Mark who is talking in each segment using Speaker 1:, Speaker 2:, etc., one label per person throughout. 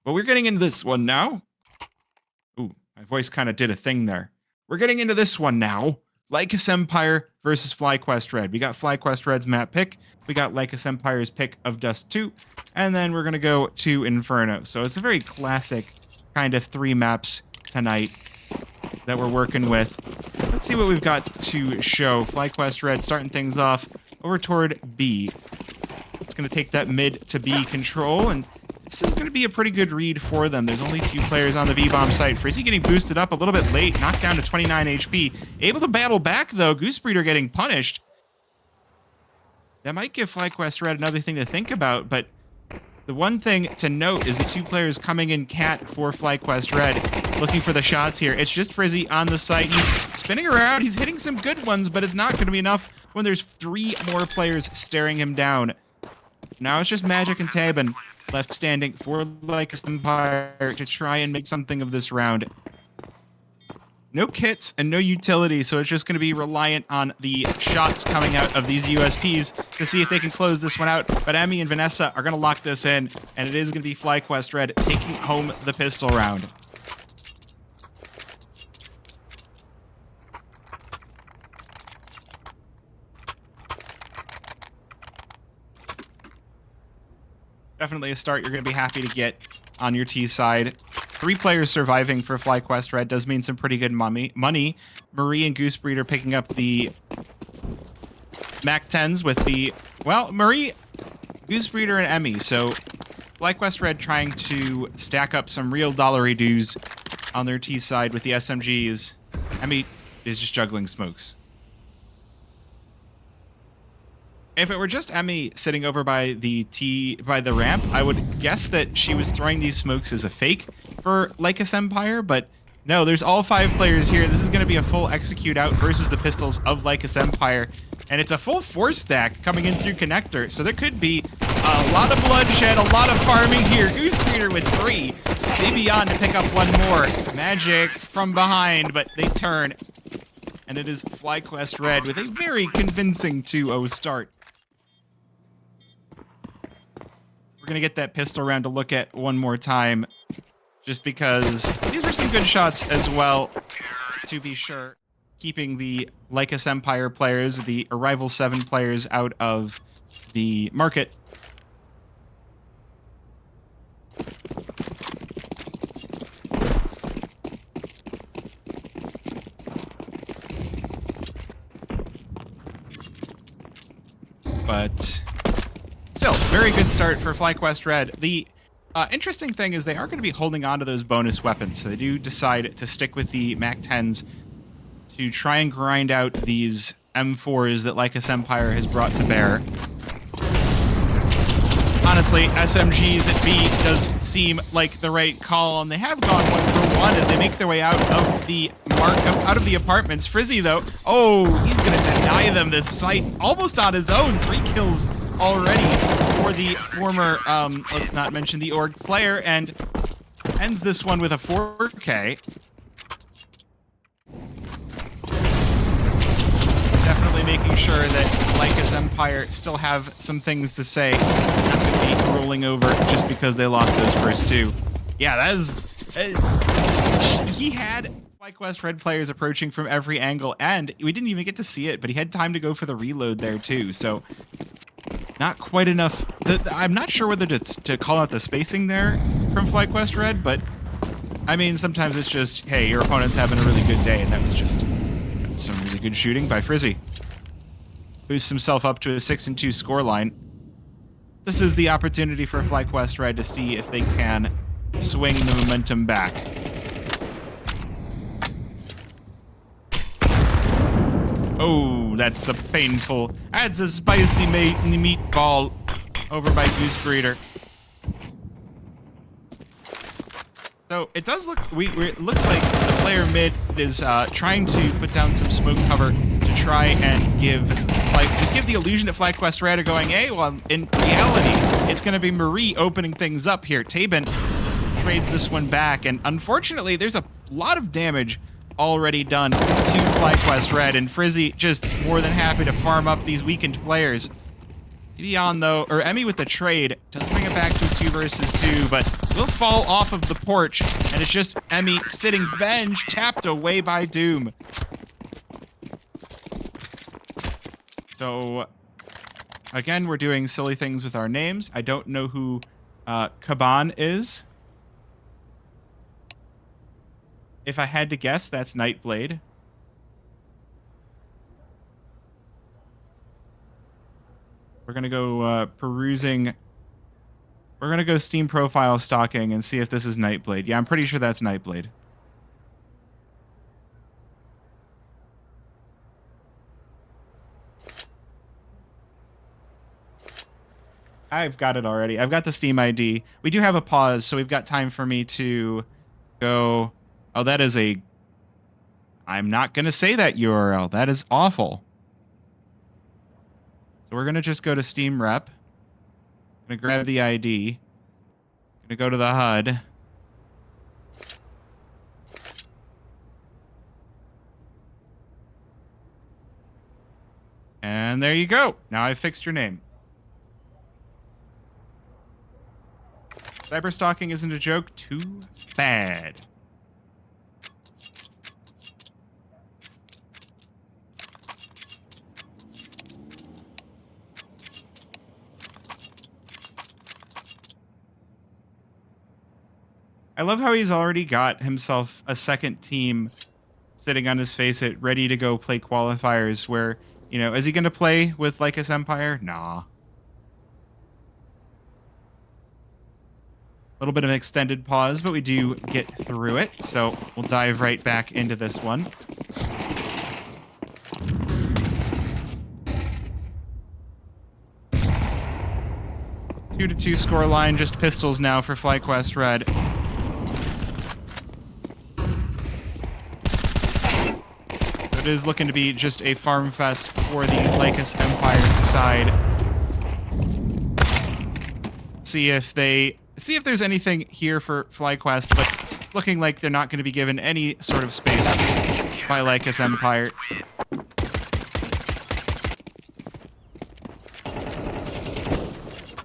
Speaker 1: But we're getting into this one now. Ooh, my voice kind of did a thing there. We're getting into this one now. Lycus Empire versus FlyQuest Red. We got FlyQuest Red's map pick. We got Lycus Empire's pick of Dust 2. And then we're going to go to Inferno. So it's a very classic kind of 3 maps tonight that we're working with. Let's see what we've got to show. FlyQuest Red starting things off over toward B. It's going to take that mid to B control, and this is going to be a pretty good read for them. There's only 2 players on the V-bomb site. Frizzy getting boosted up a little bit late, knocked down to 29 HP. Able to battle back, though. Goosebreeder getting punished. That might give FlyQuest Red another thing to think about, but the one thing to note is the 2 players coming in cat for FlyQuest Red, looking for the shots here. It's just Frizzy on the site. He's spinning around. He's hitting some good ones, but it's not going to be enough when there's 3 more players staring him down. Now it's just Magic and Tabin left standing for Lycus Empire to try and make something of this round. No kits and no utility, so it's just going to be reliant on the shots coming out of these USPs to see if they can close this one out. But Emmy and Vanessa are going to lock this in, and it is going to be FlyQuest Red taking home the pistol round. Definitely a start you're going to be happy to get on your T side. 3 players surviving for FlyQuest Red does mean some pretty good money. Marie and Goosebreeder picking up the Mac 10s with the... Well, Marie, Goosebreeder, and Emmy. So FlyQuest Red trying to stack up some real dollary dues on their T side with the SMGs. Emmy is just juggling smokes. If it were just Emmy sitting over by the ramp, I would guess that she was throwing these smokes as a fake for Lycus Empire, but no, there's all 5 players here. This is going to be a full execute out versus the pistols of Lycus Empire, and it's a full 4 stack coming in through connector, so there could be a lot of bloodshed, a lot of farming here. Goosebreeder with 3. Maybe on to pick up 1 more. Magic from behind, but they turn, and it is FlyQuest Red with a very convincing 2-0 start. We're going to get that pistol round to look at one more time, just because these were some good shots as well, to be sure. Keeping the Lycus Empire players, the Arrival 7 players out of the market. But still, very good start for FlyQuest Red. The interesting thing is they are going to be holding on to those bonus weapons, so they do decide to stick with the Mac 10s to try and grind out these M4s that Lycus Empire has brought to bear. Honestly, SMGs at B does seem like the right call, and they have gone 1-for-1 as they make their way out of the out of the apartments. Frizzy, though, oh, he's going to deny them this site almost on his own. 3 kills already for the former, let's not mention the org player, and ends this one with a 4K. Definitely making sure that Lycus Empire still have some things to say. Not going to be rolling over just because they lost those first 2. Yeah, that is... he had FlyQuest Red players approaching from every angle, and we didn't even get to see it, but he had time to go for the reload there too, so not quite enough. I'm not sure whether to call out the spacing there from FlyQuest Red, but I mean, sometimes it's just, hey, your opponent's having a really good day, and that was just some really good shooting by Frizzy. Boosts himself up to a 6-2 scoreline. This is the opportunity for FlyQuest Red to see if they can swing the momentum back. Oh, that's a painful... That's a spicy meatball over by Goosebreeder. So it does look... it looks like the player mid is trying to put down some smoke cover to try and give the illusion that FlyQuest Red are going, hey, well, in reality, it's going to be Marie opening things up here. Tabin trades this one back, and unfortunately, there's a lot of damage already done to FlyQuest Red, and Frizzy just more than happy to farm up these weakened players. Beyond though, or Emmy with the trade, does bring it back to a 2 versus 2, but will fall off of the porch, and it's just Emmy sitting bench, tapped away by Doom. So, again, we're doing silly things with our names. I don't know who Kaban is. If I had to guess, that's Nightblade. We're going to go perusing. We're going to go Steam profile stalking and see if this is Nightblade. Yeah, I'm pretty sure that's Nightblade. I've got it already. I've got the Steam ID. We do have a pause, so we've got time for me to go. Oh, that is a... I'm not going to say that URL. That is awful. So we're going to just go to Steam Rep. Going to grab the ID. Going to go to the HUD. And there you go. Now I've fixed your name. Cyberstalking isn't a joke. Too bad. I love how he's already got himself a second team sitting on his face it, ready to go play qualifiers where, you know, is he going to play with Lycus Empire? Nah. A little bit of an extended pause, but we do get through it. So we'll dive right back into this one. Two to 2 scoreline, just pistols now for FlyQuest Red. So it is looking to be just a farm fest for the Lycus Empire side. See if there's anything here for FlyQuest, but looking like they're not going to be given any sort of space by Lycus Empire.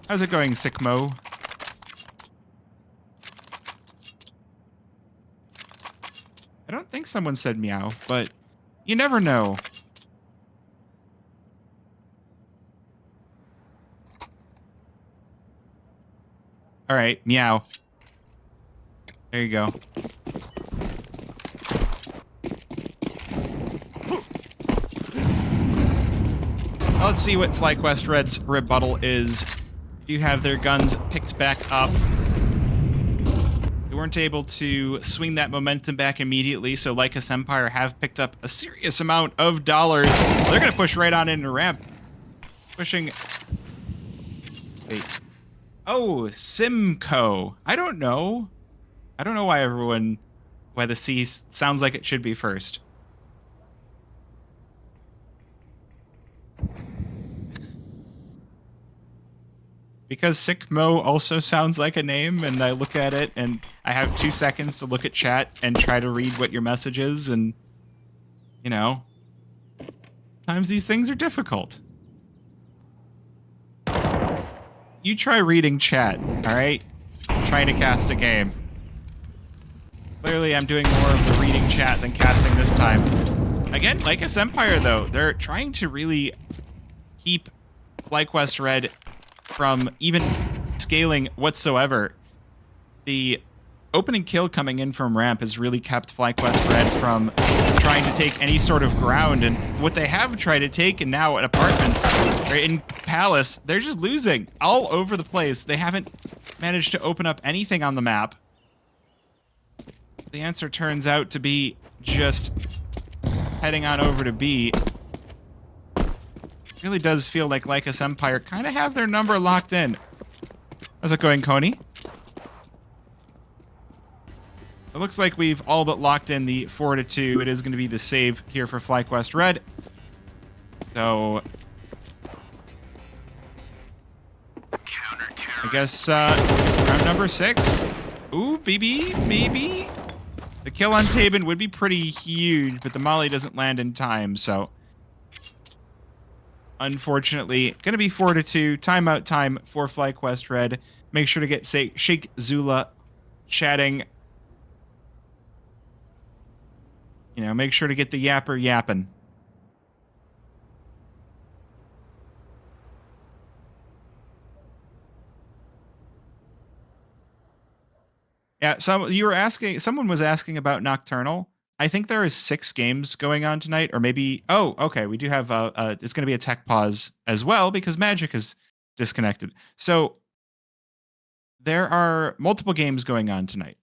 Speaker 1: How's it going, Sickmo? I don't think someone said meow, but you never know. All right, meow. There you go. Well, let's see what FlyQuest Red's rebuttal is. You have their guns picked back up. They weren't able to swing that momentum back immediately, so Lycus Empire have picked up a serious amount of dollars. They're going to push right on into ramp. Pushing... Wait. Oh, Simcoe. I don't know. I don't know why the C sounds like it should be first. Because Sickmo also sounds like a name, and I look at it, and I have 2 seconds to look at chat and try to read what your message is, and, you know, sometimes these things are difficult. You try reading chat, all right? I'm trying to cast a game. Clearly, I'm doing more of the reading chat than casting this time. Again, Lycus Empire, though, they're trying to really keep FlyQuest Red from even scaling whatsoever. The opening kill coming in from ramp has really kept FlyQuest Red from trying to take any sort of ground, and what they have tried to take, and now at apartments or in Palace, they're just losing all over the place. They haven't managed to open up anything on the map. The answer turns out to be just heading on over to B. Really does feel like Lycus Empire kind of have their number locked in. How's it going, Coney? It looks like we've all but locked in the 4-2. It is going to be the save here for FlyQuest Red. So, I guess round number 6. Ooh, BB. The kill on Tabin would be pretty huge, but the molly doesn't land in time, so... Unfortunately, going to be 4-2. Timeout time for FlyQuest Red. Make sure to get Sheikh Zula chatting. You know, make sure to get the yapper yapping. Yeah, someone was asking about Nocturnal. I think there is 6 games going on tonight, or maybe, oh, okay, we do have it's going to be a tech pause as well because Magic is disconnected. So there are multiple games going on tonight.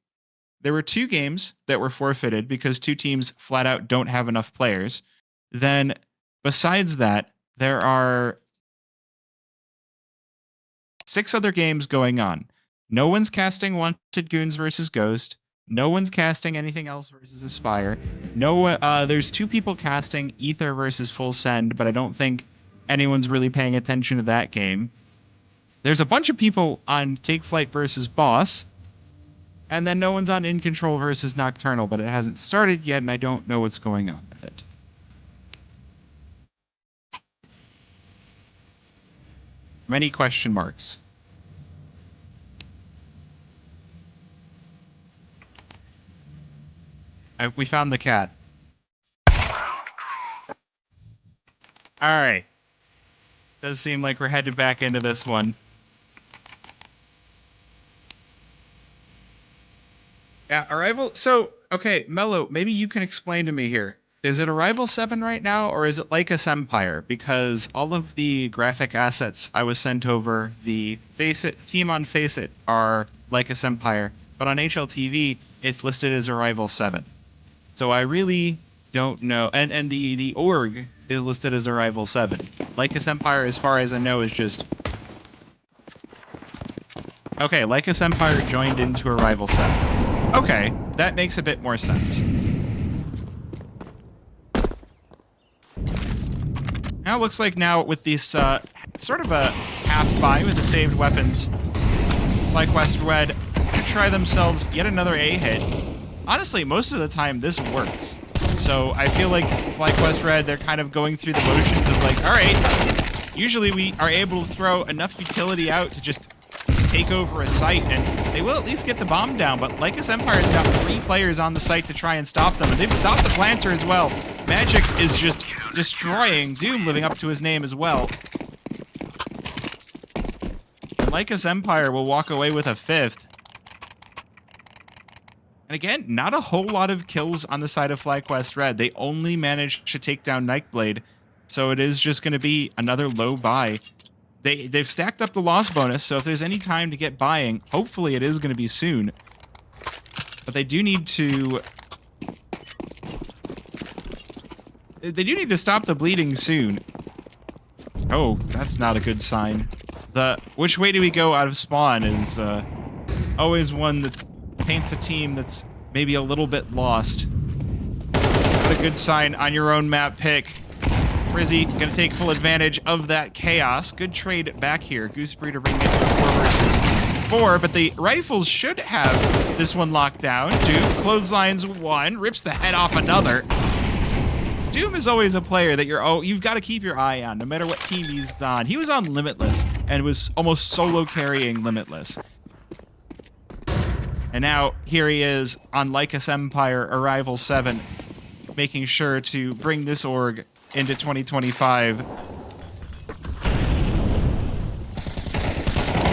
Speaker 1: There were 2 games that were forfeited because 2 teams flat out don't have enough players. Then besides that, there are 6 other games going on. No one's casting Wanted Goons versus Ghost. No one's casting anything else versus Aspire. There's 2 people casting Ether versus Full Send, but I don't think anyone's really paying attention to that game. There's a bunch of people on Take Flight versus Boss, and then no one's on In Control versus Nocturnal, but it hasn't started yet, and I don't know what's going on with it. Many question marks. We found the cat. Alright. Does seem like we're headed back into this one. Yeah, Arrival... So, okay, Mello, maybe you can explain to me here. Is it Arrival 7 right now, or is it Lycus Empire? Because all of the graphic assets I was sent over, the team on Faceit are Lycus Empire, but on HLTV, it's listed as Arrival 7. So I really don't know. And the org is listed as Arrival 7. Lycus Empire, as far as I know, is just... Okay, Lycus Empire joined into Arrival 7. Okay, that makes a bit more sense. Now it looks like now with this sort of a half buy with the saved weapons, FlyQuest Red to try themselves yet another A hit. Honestly, most of the time this works. So I feel like FlyQuest Red, they're kind of going through the motions of like, all right, usually we are able to throw enough utility out to just take over a site, and they will at least get the bomb down, but Lycus Empire's got 3 players on the site to try and stop them, and they've stopped the planter as well. Magic is just destroying Doom, living up to his name as well. And Lycus Empire will walk away with a 5th. And again, not a whole lot of kills on the side of FlyQuest Red. They only managed to take down Nightblade, so it is just going to be another low buy. They've stacked up the loss bonus, so if there's any time to get buying, hopefully it is going to be soon. But they do need to... They do need to stop the bleeding soon. Oh, that's not a good sign. Which way do we go out of spawn is always one that paints a team that's maybe a little bit lost. Not a good sign on your own map pick. Rizzy gonna take full advantage of that chaos. Good trade back here. Goosebreeder bringing it to 4 versus 4, but the rifles should have this one locked down. Doom clotheslines one, rips the head off another. Doom is always a player that you've got to keep your eye on, no matter what team he's on. He was on Limitless and was almost solo carrying Limitless. And now here he is on Lycus Empire Arrival 7, making sure to bring this org into 2025.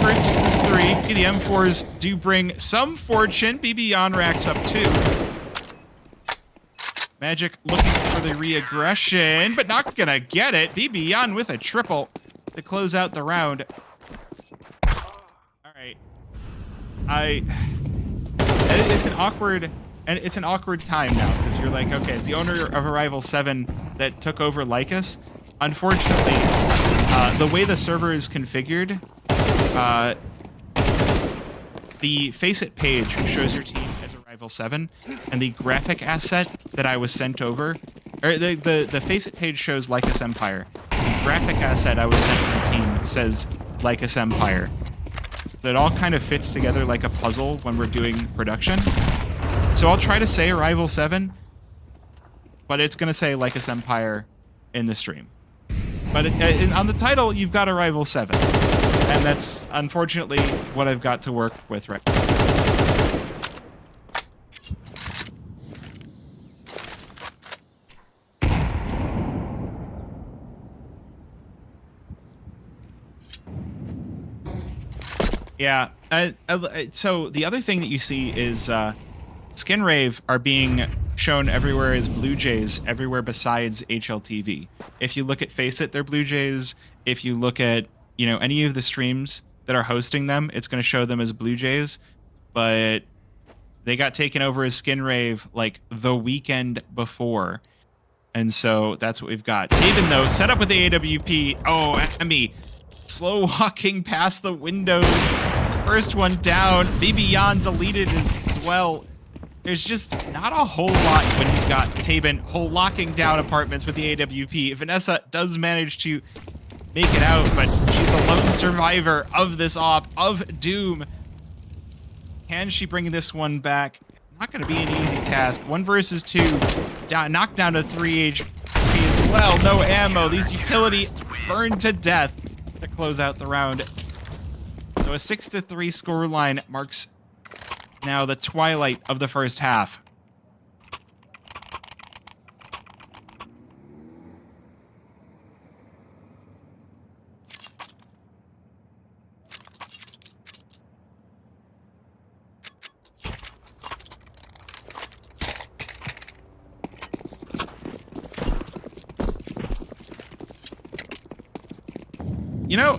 Speaker 1: First is 3. The M4s do bring some fortune. BB on racks up 2. Magic looking for the re-aggression, but not gonna get it. BB on with a triple to close out the round. All right. It's an awkward time now, because you're like, okay, the owner of Arrival 7 that took over Lycus, unfortunately, the way the server is configured, the Faceit page shows your team as Arrival 7, and the graphic asset that I was sent over, or the Faceit page shows Lycus Empire. The graphic asset I was sent to the team says Lycus Empire. So it all kind of fits together like a puzzle when we're doing production. So I'll try to say Arrival 7, but it's going to say Lycus Empire in the stream. But on the title, you've got Arrival 7. And that's unfortunately what I've got to work with right now. Yeah. So the other thing that you see is Skinrave are being shown everywhere as Blue Jays, everywhere besides HLTV. If you look at Faceit, they're Blue Jays. If you look at, any of the streams that are hosting them, it's going to show them as Blue Jays. But they got taken over as Skinrave like the weekend before. And so that's what we've got. Taven, though, set up with the AWP. Oh, Emmy, slow walking past the windows. First one down. Bibian deleted as well. There's just not a whole lot when you've got Taven locking down apartments with the AWP. Vanessa does manage to make it out, but she's the lone survivor of this op, of Doom. Can she bring this one back? Not going to be an easy task. 1 versus 2. Knocked down to 3 HP as well. No ammo. These utility burned to death to close out the round. So a 6-3 scoreline marks now the twilight of the first half.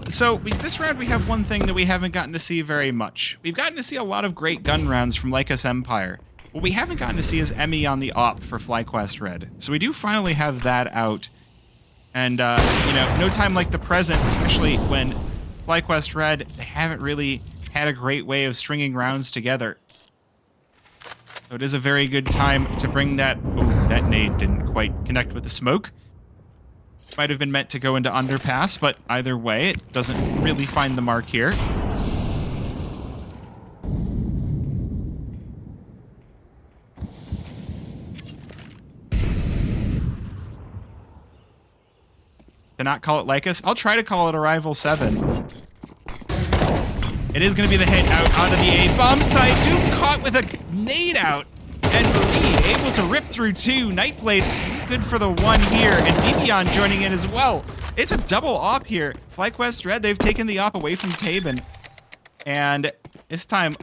Speaker 1: So this round we have one thing that we haven't gotten to see very much. We've gotten to see a lot of great gun rounds from Lycus Empire. What we haven't gotten to see is Emmy on the op for FlyQuest Red. So we do finally have that out. And, no time like the present, especially when FlyQuest Red, they haven't really had a great way of stringing rounds together. So it is a very good time to bring that... Oh, that nade didn't quite connect with the smoke. Might have been meant to go into underpass, but either way, it doesn't really find the mark here. Cannot call it Lycus. I'll try to call it Arrival 7. It is going to be the hit out onto the A bomb site. Doom caught with a nade out. And Marie able to rip through 2. Nightblade good for the 1 here. And Bibian joining in as well. It's a double op here. FlyQuest Red, they've taken the op away from Taben. And this time,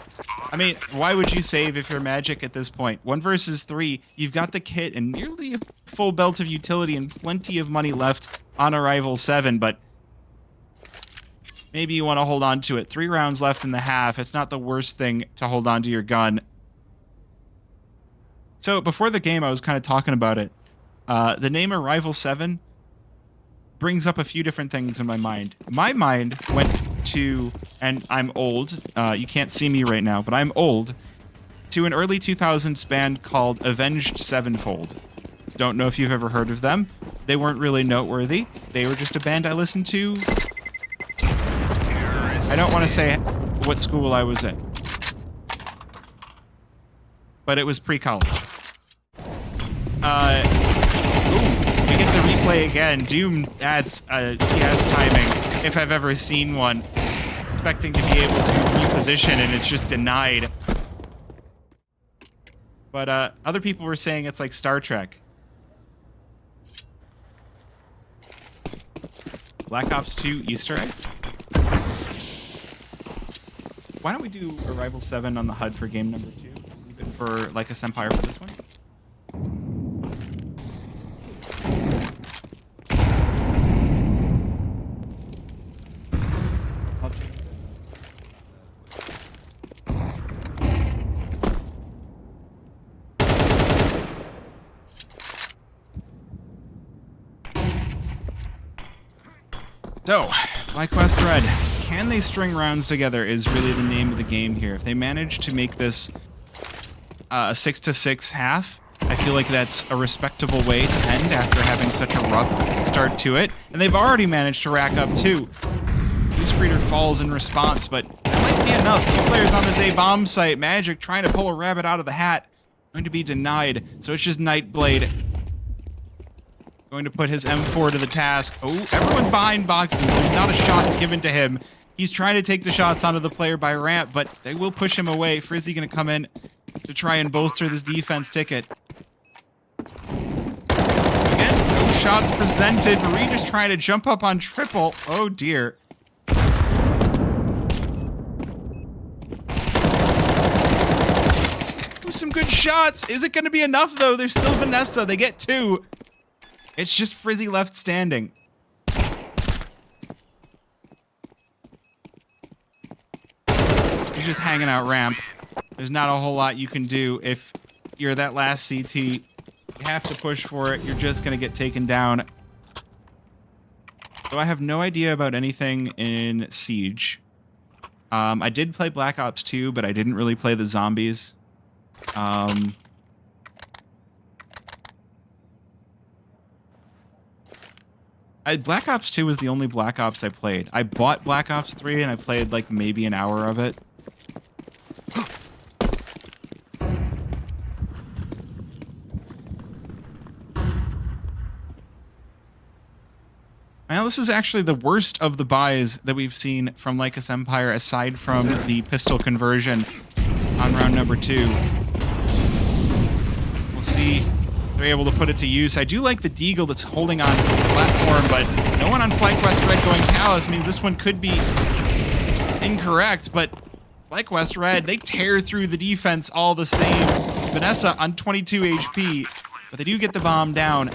Speaker 1: I mean, why would you save if you're Magic at this point? 1 versus 3. You've got the kit and nearly a full belt of utility and plenty of money left on Arrival 7. But maybe you want to hold on to it. 3 rounds left in the half. It's not the worst thing to hold on to your gun. So before the game, I was kind of talking about it. The name Arrival 7 brings up a few different things in my mind. My mind went to, and I'm old, you can't see me right now, but I'm old, to an early 2000s band called Avenged Sevenfold. Don't know if you've ever heard of them. They weren't really noteworthy. They were just a band I listened to. I don't want to say what school I was in, but it was pre-college. We get the replay again. Doom adds CS timing, if I've ever seen one. Expecting to be able to reposition, and it's just denied. But other people were saying it's like Star Trek. Black Ops 2 Easter egg? Why don't we do Arrival 7 on the HUD for game number 2? Leave it for Lycus Empire for this one. So, FlyQuest Red, can they string rounds together is really the name of the game here. If they manage to make this a 6-6 half, I feel like that's a respectable way to end after having such a rough start to it. And they've already managed to rack up 2. Blue Screener falls in response, but that might be enough. 2 players on this A-bomb site. Magic trying to pull a rabbit out of the hat. Going to be denied. So it's just Nightblade going to put his M4 to the task. Oh, everyone's behind boxes. There's not a shot given to him. He's trying to take the shots onto the player by ramp, but they will push him away. Frizzy going to come in to try and bolster this defense ticket. Again, no shots presented. Marie just trying to jump up on triple. Oh, dear. some good shots. Is it going to be enough, though? There's still Vanessa. They get 2. It's just Frizzy left standing. He's just hanging out ramp. There's not a whole lot you can do if you're that last CT. You have to push for it. You're just going to get taken down. So I have no idea about anything in Siege. I did play Black Ops 2, but I didn't really play the zombies. Black Ops 2 was the only Black Ops I played. I bought Black Ops 3 and I played like maybe an hour of it. Now, this is actually the worst of the buys that we've seen from Lycus Empire, aside from the pistol conversion on round number 2. We'll see if they're able to put it to use. I do like the Deagle that's holding on to the platform, but no one on FlyQuest Red going Palace means this one could be incorrect, but FlyQuest Red, they tear through the defense all the same. Vanessa on 22 HP, but they do get the bomb down.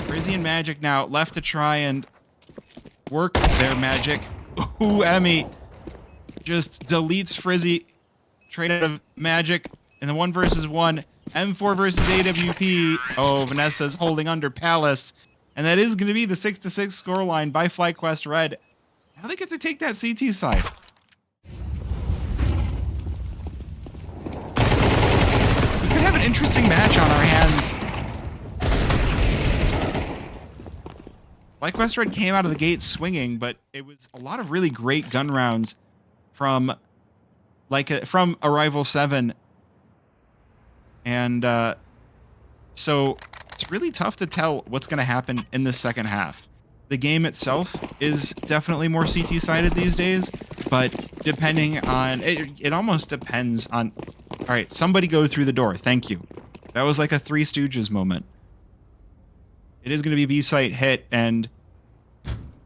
Speaker 1: Frizzy and Magic now left to try and work their magic. Ooh, Emmy just deletes Frizzy. Trade out of Magic in the 1 versus 1. M4 versus AWP. Oh, Vanessa's holding under Palace. And that is going to be the 6-6 scoreline by FlyQuest Red. Now they get to take that CT side. We could have an interesting match on our hands. FlyQuest Red came out of the gate swinging, but it was a lot of really great gun rounds from Arrival 7. And so it's really tough to tell what's going to happen in the second half. The game itself is definitely more CT-sided these days, but depending on... It almost depends on... All right, somebody go through the door. Thank you. That was like a Three Stooges moment. It is going to be a B-site hit, and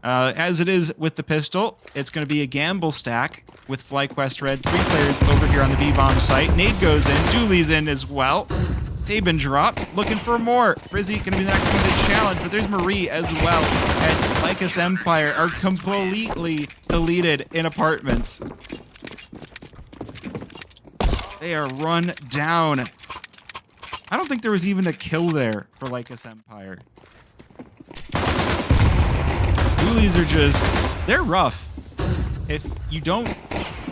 Speaker 1: as it is with the pistol, it's going to be a gamble stack with FlyQuest Red. 3 players over here on the B-bomb site. Nade goes in. Dooley's in as well. Taben dropped, looking for more. Frizzy going to be the next one to challenge, but there's Marie as well. And Lycus Empire are completely deleted in apartments. They are run down. I don't think there was even a kill there for Lycus Empire. Doolies are just... They're rough. If you don't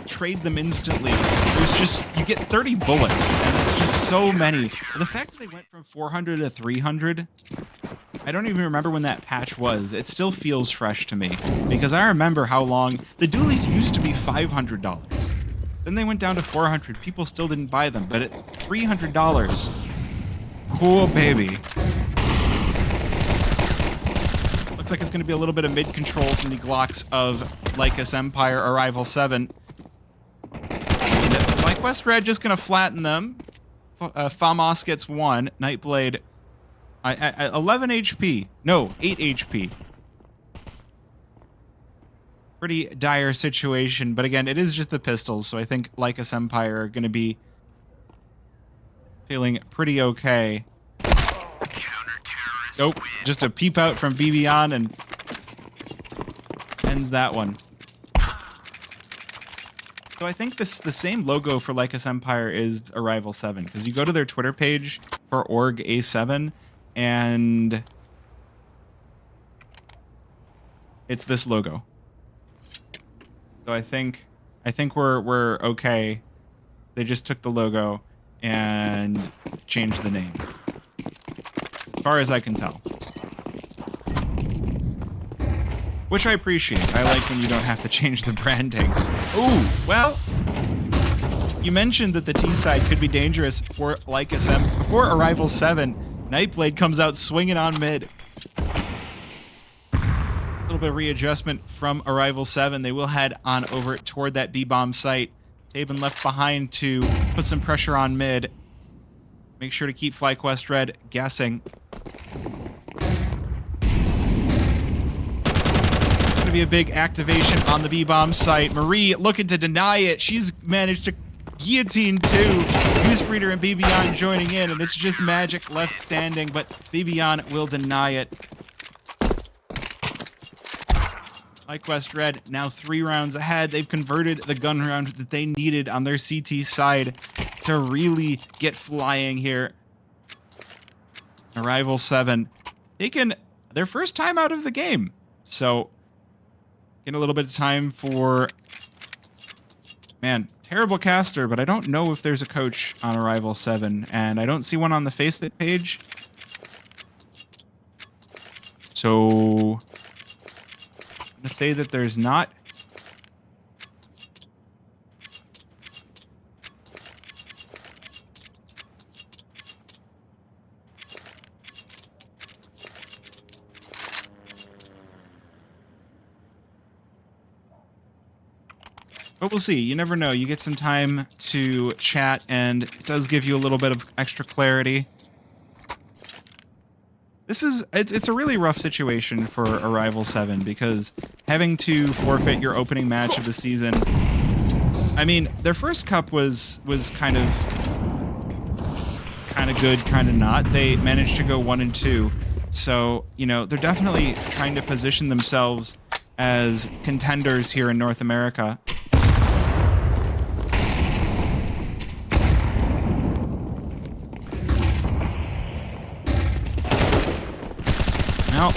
Speaker 1: trade them instantly, there's just... You get 30 bullets, and it's just so many. The fact that they went from 400 to 300... I don't even remember when that patch was. It still feels fresh to me. Because I remember how long... The Doolies used to be $500. Then they went down to 400. People still didn't buy them. But at $300... Cool, baby. Looks like it's going to be a little bit of mid-control from the Glocks of Lycus Empire Arrival 7. FlyQuest Red just going to flatten them. Famos gets 1. Nightblade, 11 HP. No, 8 HP. Pretty dire situation. But again, it is just the pistols, so I think Lycus Empire are going to be feeling pretty okay. Nope, just a peep out from BB on and ends that one. So I think the same logo for Lycus Empire is Arrival 7, because you go to their Twitter page for Org A7 and it's this logo. So I think we're okay. They just took the logo and changed the name. As far as I can tell. Which I appreciate. I like when you don't have to change the branding. Ooh, well, you mentioned that the T-side could be dangerous for Lycus before Arrival 7. Nightblade comes out swinging on mid. A little bit of readjustment from Arrival 7. They will head on over toward that B-bomb site. Taben left behind to put some pressure on mid. Make sure to keep FlyQuest Red guessing. It's going to be a big activation on the B-bomb site. Marie looking to deny it. She's managed to Guillotine 2. Newsbreeder and Bibian joining in, and it's just Magic left standing, but Bibian will deny it. FlyQuest Red now 3 rounds ahead. They've converted the gun round that they needed on their CT side to really get flying here. Arrival 7 taking their first time out of the game. So, getting a little bit of time for... Man, terrible caster, but I don't know if there's a coach on Arrival 7, and I don't see one on the Faceit page. So... I'm going to say that there's not. But we'll see. You never know. You get some time to chat, and it does give you a little bit of extra clarity. It's a really rough situation for Arrival 7 because having to forfeit your opening match of the season. I mean, their first cup was kind of good, kind of not. They managed to go 1-2. So, you know, they're definitely trying to position themselves as contenders here in North America. Well,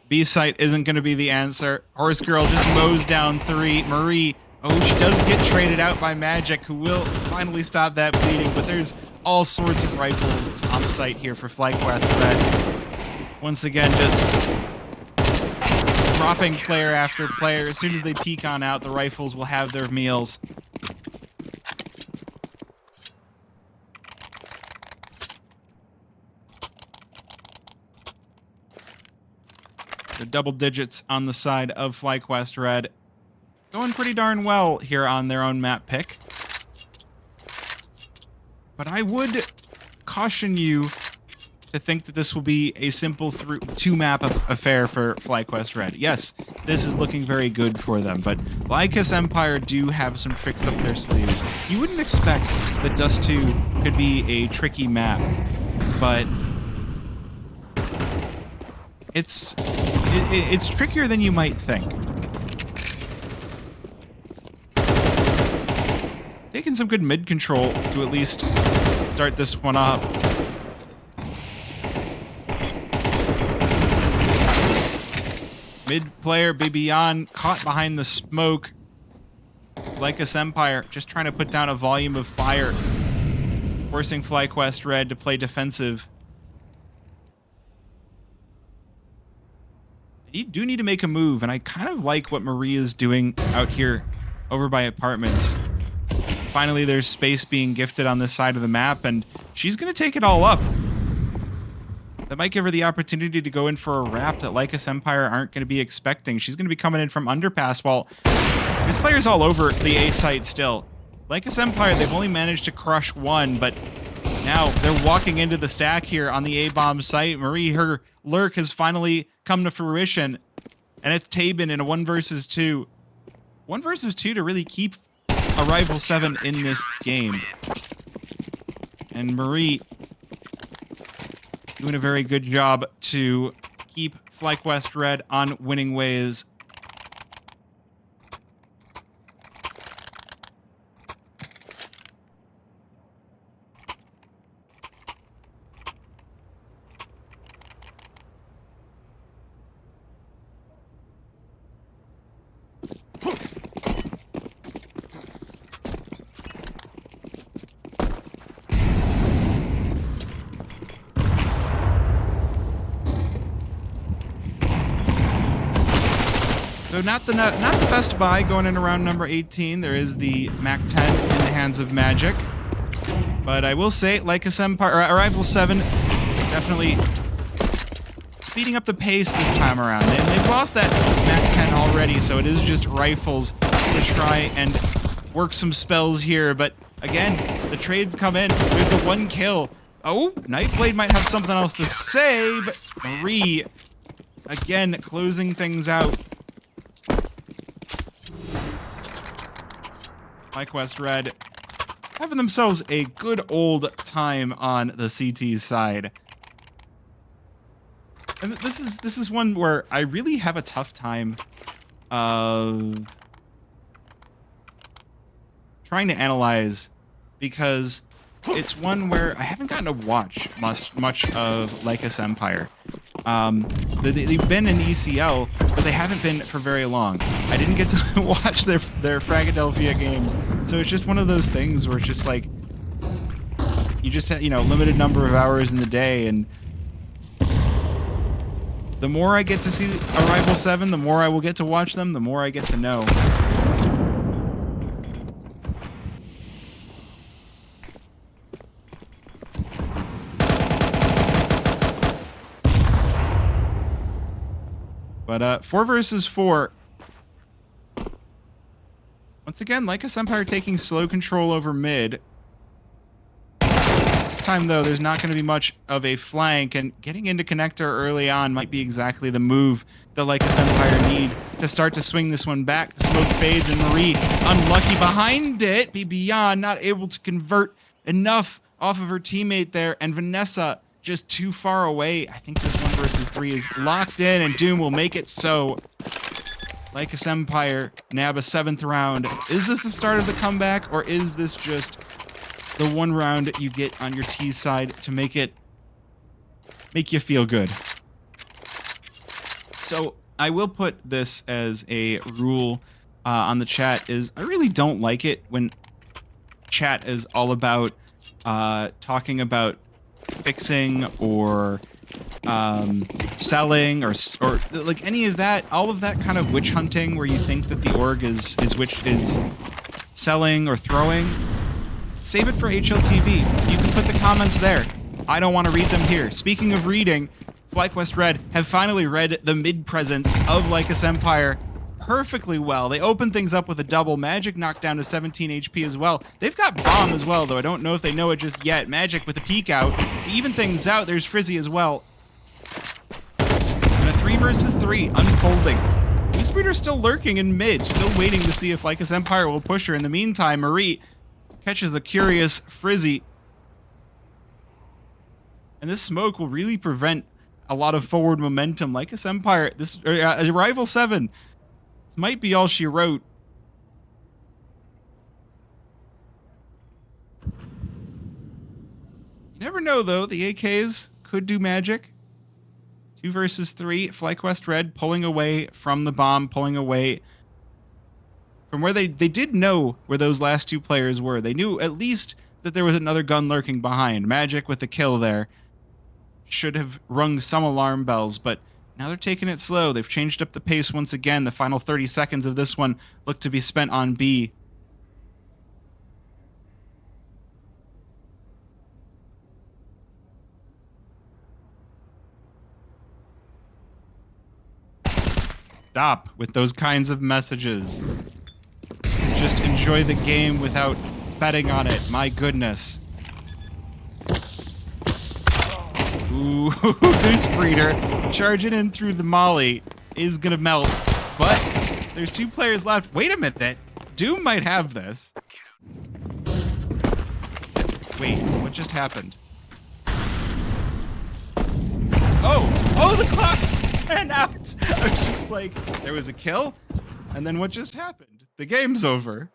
Speaker 1: B-site isn't going to be the answer. Horse Girl just mows down 3. Marie, oh, she does get traded out by Magic, who will finally stop that bleeding, but there's all sorts of rifles on site here for FlyQuest Red. Once again, just dropping player after player. As soon as they peek on out, the rifles will have their meals. The double digits on the side of FlyQuest Red. Going pretty darn well here on their own map pick. But I would caution you to think that this will be a simple 2-map affair for FlyQuest Red. Yes, this is looking very good for them, but Lycus Empire do have some tricks up their sleeves. You wouldn't expect that Dust 2 could be a tricky map, but it's trickier than you might think. Taking some good mid control to at least start this one up. Mid player Bibian caught behind the smoke. Lycus Empire just trying to put down a volume of fire, forcing FlyQuest Red to play defensive. You do need to make a move, and I kind of like what Marie is doing out here over by apartments. Finally, there's space being gifted on this side of the map, and she's going to take it all up. That might give her the opportunity to go in for a wrap that Lycus Empire aren't going to be expecting. She's going to be coming in from underpass while there's players all over the A site still. Lycus Empire, they've only managed to crush 1, but now they're walking into the stack here on the A-bomb site. Marie, her lurk has finally come to fruition, and it's Tabin in a 1 versus 2. 1 versus 2 to really keep Arrival 7 in this game. And Marie doing a very good job to keep FlyQuest Red on winning ways. So not the best buy going in around number 18. There is the Mac 10 in the hands of Magic. But I will say, Lycus Empire, or Arrival 7, definitely speeding up the pace this time around. And they've lost that Mac 10 already, so it is just rifles to try and work some spells here. But again, the trades come in. There's the 1 kill. Oh, Nightblade might have something else to say, but Marie, again, closing things out. FlyQuest Red having themselves a good old time on the CT side. And this is one where I really have a tough time of trying to analyze, because it's one where I haven't gotten to watch much of Lycus Empire. They've been in ECL, but they haven't been for very long. I didn't get to watch their Fragadelphia games, so it's just one of those things where it's just like you just have, limited number of hours in the day, and the more I get to see Arrival 7, the more I will get to watch them, the more I get to know. But 4 versus 4. Once again, Lycus Empire taking slow control over mid. This time, though, there's not going to be much of a flank, and getting into connector early on might be exactly the move that Lycus Empire need to start to swing this one back. The smoke fades, and Marie, unlucky behind it. Beyond, not able to convert enough off of her teammate there, and Vanessa just too far away. I think this 1 versus 3 is locked in, and Doom will make it so. Lycus Empire nab a 7th round. Is this the start of the comeback, or is this just the 1 round you get on your T side to make you feel good? So I will put this as a rule on the chat, is I really don't like it when chat is all about talking about fixing or selling or like any of that, all of that kind of witch hunting where you think that the org is selling or throwing. Save it for HLTV. You can put the comments there. I don't want to read them here. Speaking of reading, FlyQuest Red have finally read the mid presence of Lycus Empire perfectly well. They open things up with a double. Magic knocked down to 17 HP as well. They've got Bomb as well, though I don't know if they know it just yet. Magic with a peek out. To even things out, there's Frizzy as well. And a 3 versus 3 unfolding. Speeder's still lurking in mid, still waiting to see if Lycus Empire will push her. In the meantime, Marie catches the curious Frizzy. And this smoke will really prevent a lot of forward momentum. Lycus Empire, this Arrival 7, this might be all she wrote. You never know, though. The AKs could do magic. 2 versus 3. FlyQuest Red pulling away from the bomb, pulling away from where they did know where those last 2 players were. They knew at least that there was another gun lurking behind. Magic with the kill there should have rung some alarm bells, but now they're taking it slow. They've changed up the pace once again. The final 30 seconds of this one look to be spent on B. Stop with those kinds of messages. Just enjoy the game without betting on it. My goodness. Ooh, Goose Breeder charging in through the molly is gonna melt, but there's 2 players left. Wait a minute. Doom might have this. Wait, what just happened? Oh, the clock ran out. I was just like, there was a kill, and then what just happened? The game's over.